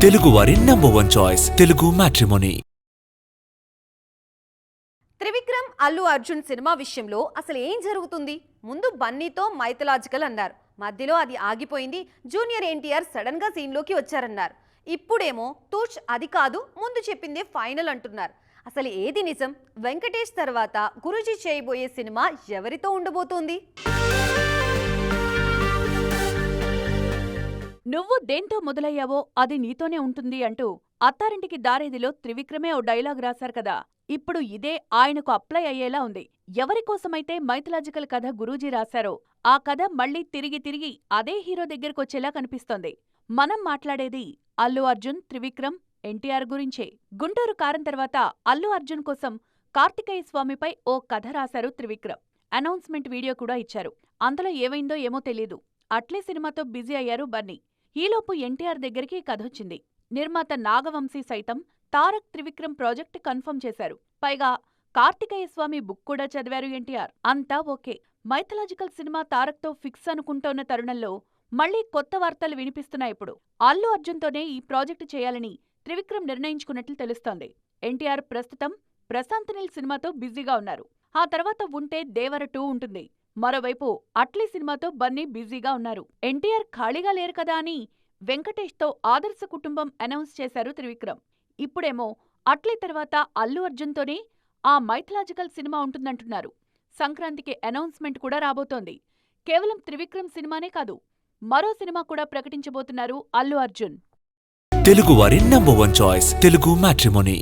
తెలుగువారి #1 choice Telugu matrimony. Trivikram Allu Arjun cinema విషయంలో అసలు ఏం జరుగుతుంది? ముందు బన్నీతో మైథలాజికల్ అన్నారు, మధ్యలో అది ఆగిపోయింది. జూనియర్ ఎన్టీఆర్ సడన్ గా సీన్లోకి వచ్చారన్నారు. ఇప్పుడేమో తూచ్ అది కాదు, ముందు చెప్పిందే ఫైనల్ అంటున్నారు. అసలు ఏది నిజం? వెంకటేష్ తర్వాత గురూజీ చేయబోయే సినిమా ఎవరితో ఉండబోతోంది? నువ్వు దేంతో మొదలయ్యావో అది నీతోనే ఉంటుంది అంటూ అత్తారింటికి దారేదిలో త్రివిక్రమే ఓ డైలాగ్ రాశారు కదా. ఇప్పుడు ఇదే ఆయనకు అప్లై అయ్యేలా ఉంది. ఎవరికోసమైతే మైథలాజికల్ కథ గురూజీ రాశారో ఆ కథ మళ్లీ తిరిగి తిరిగి అదే హీరో దగ్గరకొచ్చేలా కనిపిస్తోంది. మనం మాట్లాడేది అల్లు అర్జున్, త్రివిక్రమ్, ఎన్టీఆర్ గురించే. గుంటూరు కారం తర్వాత అల్లు అర్జున్ కోసం కార్తికేయ స్వామిపై ఓ కథ రాశారు త్రివిక్రమ్. అనౌన్స్మెంట్ వీడియో కూడా ఇచ్చారు. అంతలో ఏమైందో ఏమో తెలీదు, అట్లే సినిమాతో బిజీ అయ్యారు బన్నీ. ఈలోపు ఎన్టీఆర్ దగ్గరికి కథొచ్చింది. నిర్మాత నాగవంశీ సైతం తారక్ త్రివిక్రమ్ ప్రాజెక్ట్ కన్ఫర్మ్ చేశారు. పైగా కార్తికేయ స్వామి బుక్ కూడా చదివారు ఎన్టీఆర్. అంతా ఓకే. మైథలాజికల్ సినిమా తారక్తో ఫిక్స్ అనుకుంటోన్న తరుణంలో మళ్లీ కొత్త వార్తలు వినిపిస్తున్నాయిప్పుడు. అల్లు అర్జున్తోనే ఈ ప్రాజెక్టు చేయాలని త్రివిక్రమ్ నిర్ణయించుకున్నట్లు తెలుస్తోంది. ఎన్టీఆర్ ప్రస్తుతం ప్రశాంత్ నీల్ సినిమాతో బిజీగా ఉన్నారు. ఆ తర్వాత ఉంటే దేవర 2 ఉంటుంది. మరోవైపు అట్లీ సినిమాతో బన్నీ బిజీగా ఉన్నారు. ఎన్టీఆర్ ఖాళీగా లేరు కదా అని వెంకటేష్తో ఆదర్శ కుటుంబం అనౌన్స్ చేశారు త్రివిక్రమ్. ఇప్పుడేమో అట్లీ తర్వాత అల్లు అర్జున్తోనే ఆ మైథలాజికల్ సినిమా ఉంటుందంటున్నారు. సంక్రాంతికి అనౌన్స్మెంట్ కూడా రాబోతోంది. కేవలం త్రివిక్రమ్ సినిమానే కాదు, మరో సినిమా కూడా ప్రకటించబోతున్నారు అల్లు అర్జున్. తెలుగువారి #1 చాయిస్ తెలుగు మ్యాట్రిమోనీ.